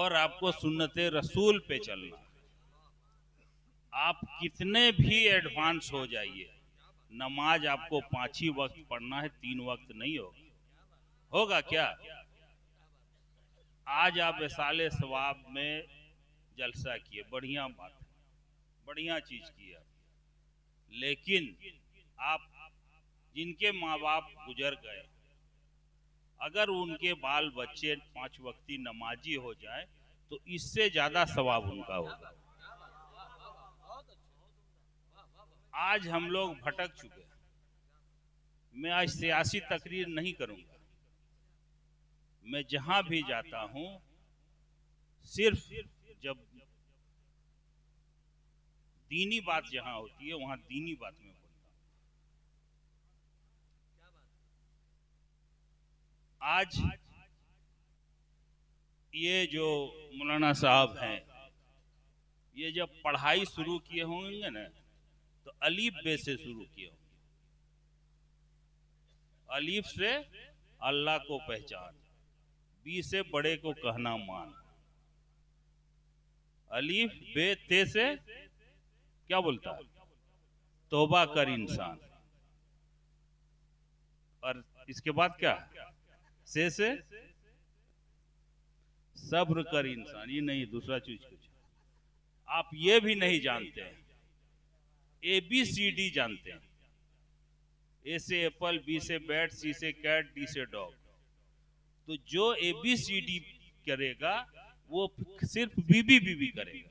और आपको सुन्नते रसूल पे चलना। आप कितने भी एडवांस हो जाइए, नमाज आपको 5 ही वक्त पढ़ना है, 3 वक्त नहीं होगा क्या? आज आप साले सवाब में जलसा किए, बढ़िया बात है, बढ़िया चीज की है। लेकिन आप जिनके माँ बाप गुजर गए, अगर उनके बाल बच्चे 5 वक्ती नमाजी हो जाए तो इससे ज्यादा सवाब उनका होगा। आज हम लोग भटक चुके हैं। मैं आज सियासी तकरीर नहीं करूंगा। मैं जहां भी जाता हूं, सिर्फ जब दीनी बात जहां होती है वहां दीनी बात में बोलता हूं। आज ये जो मौलाना साहब हैं, ये जब पढ़ाई शुरू किए होंगे ना, तो अलीफ बे से शुरू किए होंगे। अलीफ से अल्लाह को पहचान, बी से बड़े को कहना मान, अलीफ बे ते से क्या बोलता है? तौबा कर इंसान। और इसके बाद क्या है? से सब्र कर इंसान। ये नहीं, दूसरा चीज कुछ आप ये भी नहीं जानते हैं। ABCD जानते हैं। ए से एप्पल, बी से बैट, सी से कैट, डी से डॉग। तो जो ABCD करेगा वो सिर्फ बीबी करेगा,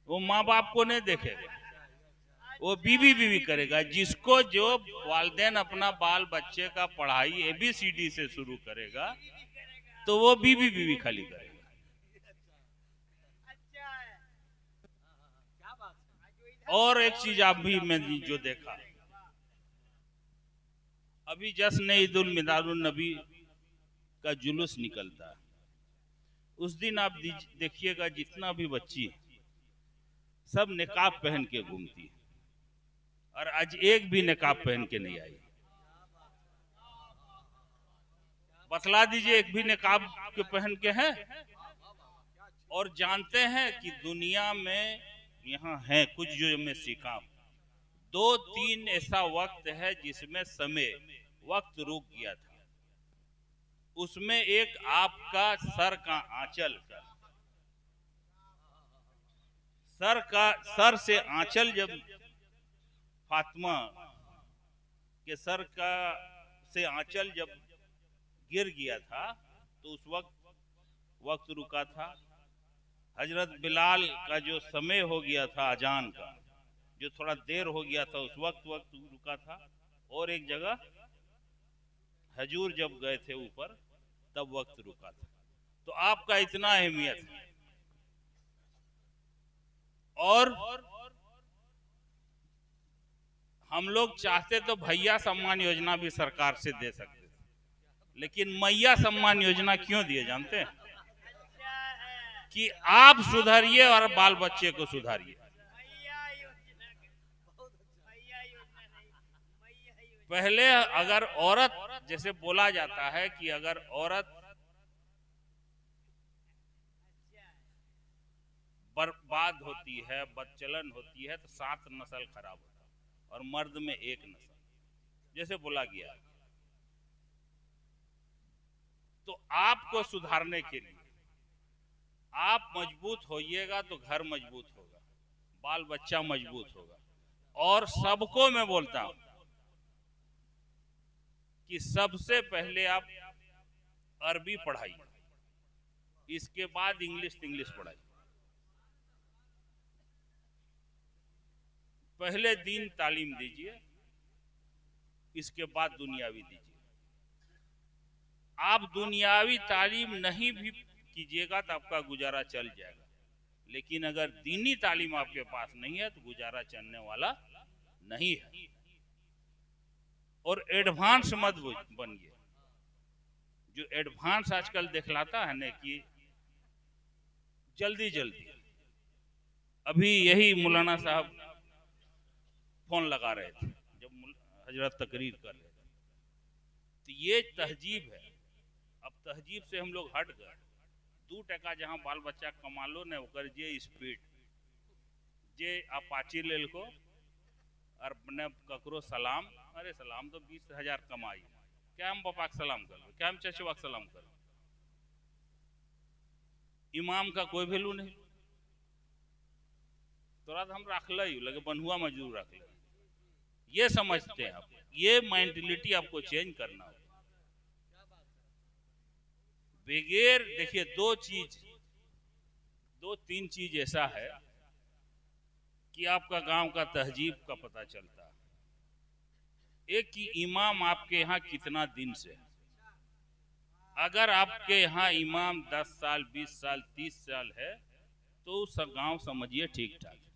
वो माँ बाप को नहीं देखेगा, वो बीबी करेगा। जिसको जो वालिदैन अपना बाल बच्चे का पढ़ाई ABCD से शुरू करेगा तो वो बीबी खाली करेगा। और एक चीज आप भी मैं जो देखा, अभी जश्न ईद उल मिलादुन नबी का जुलूस निकलता है, उस दिन आप देखिएगा जितना भी बच्ची सब निकाब पहन के घूमती है, और आज एक भी निकाब पहन के नहीं आई। बतला दीजिए, एक भी निकाब के पहन के है? और जानते हैं कि दुनिया में यहाँ है कुछ जो मैं सीखा, 2-3 ऐसा वक्त है जिसमें समय वक्त रुक गया था। उसमें एक आपका सर का आंचल, सर से आंचल जब फातिमा के सर का से आंचल जब गिर गया था तो उस वक्त रुका था। हजरत बिलाल का जो समय हो गया था अजान का, जो थोड़ा देर हो गया था, उस वक्त रुका था। और एक जगह हजूर जब गए थे ऊपर तब वक्त रुका था। तो आपका इतना अहमियत है। और हम लोग चाहते तो भैया सम्मान योजना भी सरकार से दे सकते थे, लेकिन मैया सम्मान योजना क्यों दिए जानते हैं? कि आप सुधरिए और बाल बच्चे को सुधारिए। पहले अगर औरत, जैसे बोला जाता है कि अगर औरत बर्बाद होती है, बदचलन होती है, तो 7 नस्ल खराब होता है, और मर्द में 1 नस्ल, जैसे बोला गया। तो आपको सुधारने के लिए आप मजबूत होइएगा तो घर मजबूत होगा, बाल बच्चा मजबूत होगा। और सबको मैं बोलता हूं कि सबसे पहले आप अरबी पढ़ाइए, इसके बाद इंग्लिश पढ़ाइए। पहले दीन तालीम दीजिए, इसके बाद दुनियावी दीजिए। आप दुनियावी तालीम नहीं भी कीजिएगा तो आपका गुजारा चल जाएगा, लेकिन अगर दीनी तालीम आपके पास नहीं है तो गुजारा चलने वाला नहीं है। और एडवांस मत बनिए। जो एडवांस आजकल दिखलाता है ना कि जल्दी अभी यही मौलाना साहब फोन लगा रहे थे जब हजरत तकरीर कर रहे थे, तो ये तहजीब है। अब तहजीब से हम लोग हट गए। 2 टका जहाँ बाल बच्चा कमा लो ने ओकर जे स्पीड जे अपाची लेल को और ने ककरो सलाम, अरे सलाम तो 20,000 कमाई, क्या हम पापा के सलाम कर, क्या हम चचवा के सलाम कर। इमाम का कोई वैल्यू नहीं, तोरा तो हम रख लगे बन्हुआ मजदूर रख ले, ये समझते हैं आप। ये मेंटलिटी आपको चेंज करना होगा। बगैर देखिए दो तीन चीज ऐसा है कि आपका गांव का तहजीब का पता चलता है। एक कि इमाम आपके यहाँ कितना दिन से है। अगर आपके यहाँ इमाम 10 साल 20 साल 30 साल है तो उस गांव समझिए ठीक ठाक है।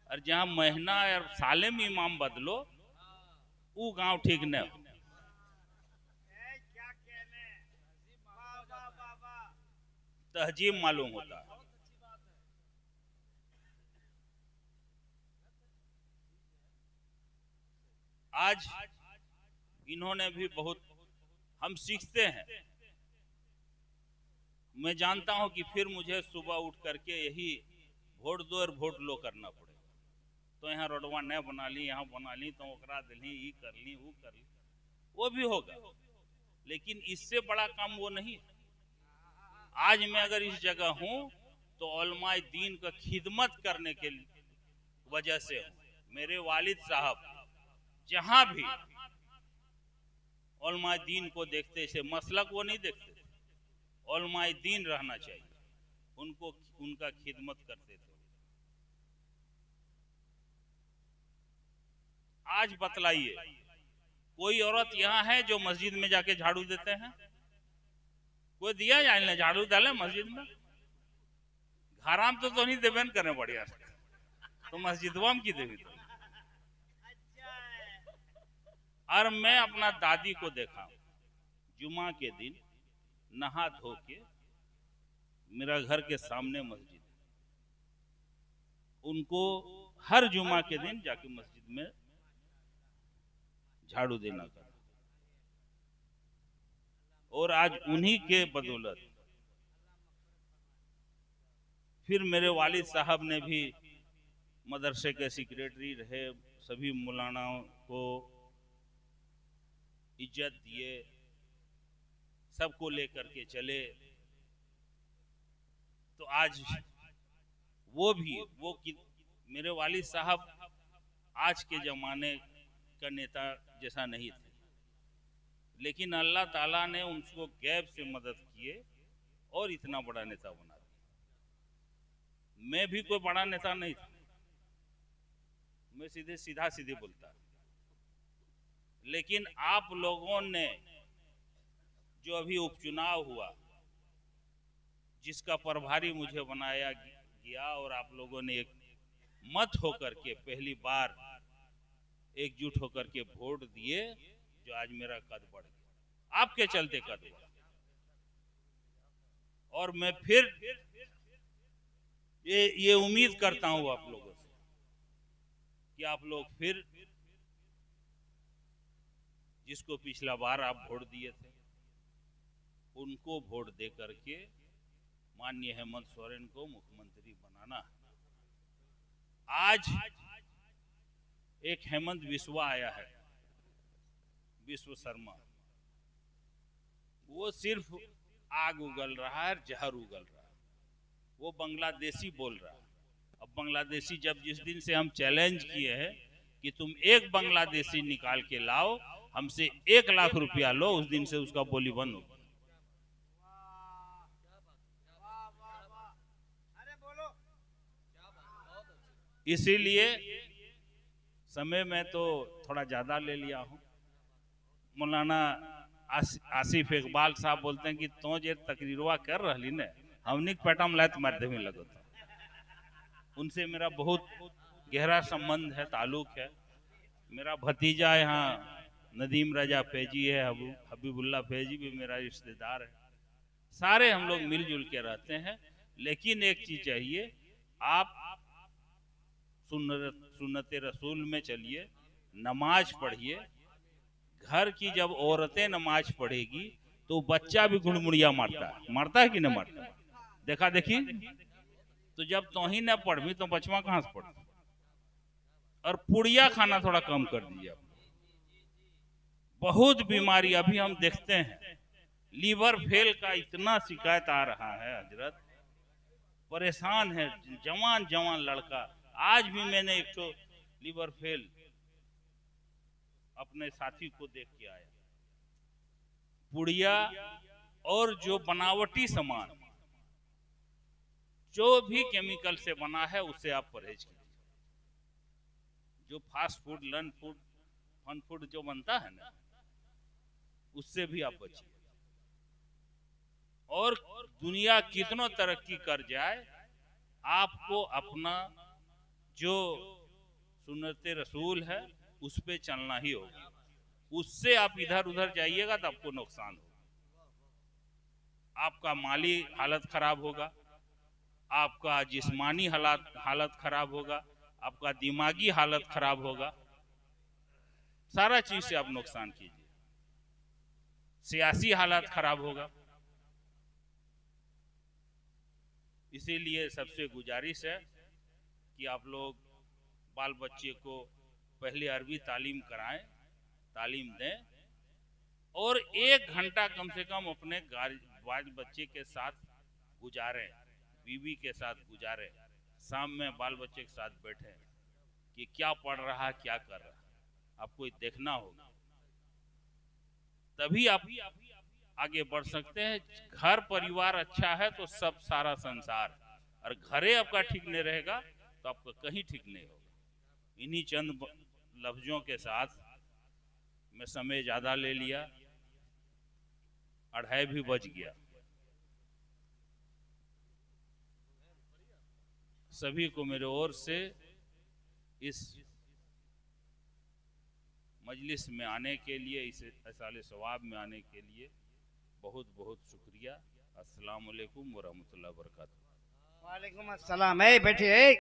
और जहाँ महीना और साले में इमाम बदलो वो गांव ठीक न हो। तहजीब मालूम होता है। आज इन्होंने भी बहुत, हम सीखते हैं। मैं जानता हूं कि फिर मुझे सुबह उठ करके यही वोट दो और वोट लो करना पड़ेगा। तो यहाँ रोडवा न बना ली, यहाँ बना ली तो ओकरा दिली, ये कर ली वो कर ली, वो भी होगा, लेकिन इससे बड़ा काम वो नहीं है। आज मैं अगर इस जगह हूं तो उलमाए दीन का खिदमत करने के वजह से हूं। मेरे वालिद साहब जहां भी उलमाए दीन को देखते से मसलक वो नहीं देखते, उलमाए दीन रहना चाहिए, उनको उनका खिदमत करते थे। आज बतलाइए कोई औरत यहाँ है जो मस्जिद में जाके झाड़ू देते हैं? कोई दिया जाए झाड़ू डाले मस्जिद में? घराम तो नहीं देवे करने बढ़िया तो मस्जिदवा में की देवी तो। और मैं अपना दादी को देखा जुमा के दिन नहा धो के, मेरा घर के सामने मस्जिद, उनको हर जुमा के दिन जाके मस्जिद में झाड़ू देना था। और आज उन्हीं के बदौलत फिर मेरे वालिद साहब ने भी मदरसे के सेक्रेटरी रहे, सभी मौलानाओं को इज्जत दिए, सबको लेकर के चले। तो आज वो मेरे वालिद साहब आज के जमाने का नेता जैसा नहीं थे, लेकिन अल्लाह ताला ने उनको गैब से मदद किए और इतना बड़ा नेता बना दिया। मैं भी कोई बड़ा नेता नहीं था, मैं सीधा सीधे बोलता, लेकिन आप लोगों ने जो अभी उपचुनाव हुआ जिसका प्रभारी मुझे बनाया गया और आप लोगों ने एक मत होकर के पहली बार एकजुट होकर के वोट दिए, जो आज मेरा कद बढ़ गया, आपके चलते कद बढ़ा। और मैं फिर ये उम्मीद करता हूं आप लोगों से कि आप लोग फिर जिसको पिछला बार आप वोट दिए थे उनको वोट दे करके माननीय हेमंत सोरेन को मुख्यमंत्री बनाना। आज एक हेमंत विश्वा आया है, विश्व शर्मा, वो सिर्फ आग उगल रहा है, जहर उगल रहा है, वो बांग्लादेशी बोल रहा है। अब बांग्लादेशी जब जिस दिन से हम चैलेंज किए हैं कि तुम एक बांग्लादेशी निकाल के लाओ, हमसे 1 लाख रुपया लो, उस दिन से उसका बोली बंद हो गई। इसीलिए समय में तो थोड़ा ज्यादा ले लिया हूं। मौलाना आसिफ इकबाल साहब बोलते हैं कि तो जे तकरीरवा कर रही ने हमनी पेटा में लात मार देवे लगो था। उनसे मेरा बहुत गहरा संबंध है, ताल्लुक है। मेरा भतीजा यहाँ नदीम रजा फैजी है, हबीबुल्ला फैजी भी मेरा रिश्तेदार है। सारे हम लोग मिलजुल के रहते हैं, लेकिन एक चीज चाहिए, आप सुन्नते रसूल में चलिए, नमाज पढ़िए। घर की जब औरतें नमाज पढ़ेगी तो बच्चा भी गुड़मुड़िया मारता है कि नहीं मारता? देखा देखी, तो जब तोही न पढ़वी तो बचवा कहाँ से पढ़। और पुड़िया खाना थोड़ा कम कर दीजिए। बहुत बीमारी अभी हम देखते हैं, लीवर फेल का इतना शिकायत आ रहा है हजरत, परेशान है जवान जवान लड़का। आज भी मैंने एक तो लीवर फेल अपने साथी को देख के आया। पुड़िया और जो बनावटी सामान, जो भी केमिकल से बना है, उससे आप परहेज कीजिए। जो fast food, lunch food, fun food जो बनता है ना, उससे भी आप बचिए। और दुनिया कितना तरक्की कर जाए, आपको अपना जो सुन्नते रसूल है उस पे चलना ही होगा। उससे आप इधर उधर जाइएगा तो आपको नुकसान होगा। आपका माली हालत खराब होगा, आपका जिस्मानी हालत खराब होगा, आपका दिमागी हालत खराब होगा। सारा चीज से आप नुकसान कीजिए। सियासी हालत खराब होगा। इसीलिए सबसे गुजारिश है कि आप लोग बाल बच्चे को पहले अरबी तालीम कराएं, तालीम दें, और 1 घंटा कम से कम अपने बाल बच्चे के साथ गुजारें, बीवी के साथ गुजारें। शाम में बाल बच्चे के साथ बैठे कि क्या पढ़ रहा है, क्या कर रहा है, आपको देखना होगा। तभी आप आगे बढ़ सकते हैं। घर परिवार अच्छा है तो सब सारा संसार है, और घरे आपका ठीक नहीं रहेगा तो आपका कहीं ठीक नहीं होगा। इन्हीं चंद लफ्जों के साथ मैं समय ज्यादा ले लिया, 2:30 भी बज गया। सभी को मेरे ओर से इस मजलिस में आने के लिए, इस साले सवाब में आने के लिए बहुत बहुत शुक्रिया। अस्सलाम वालेकुम व रहमतुल्लाहि व बरकातहू। वालेकुम अस्सलाम। बैठिए।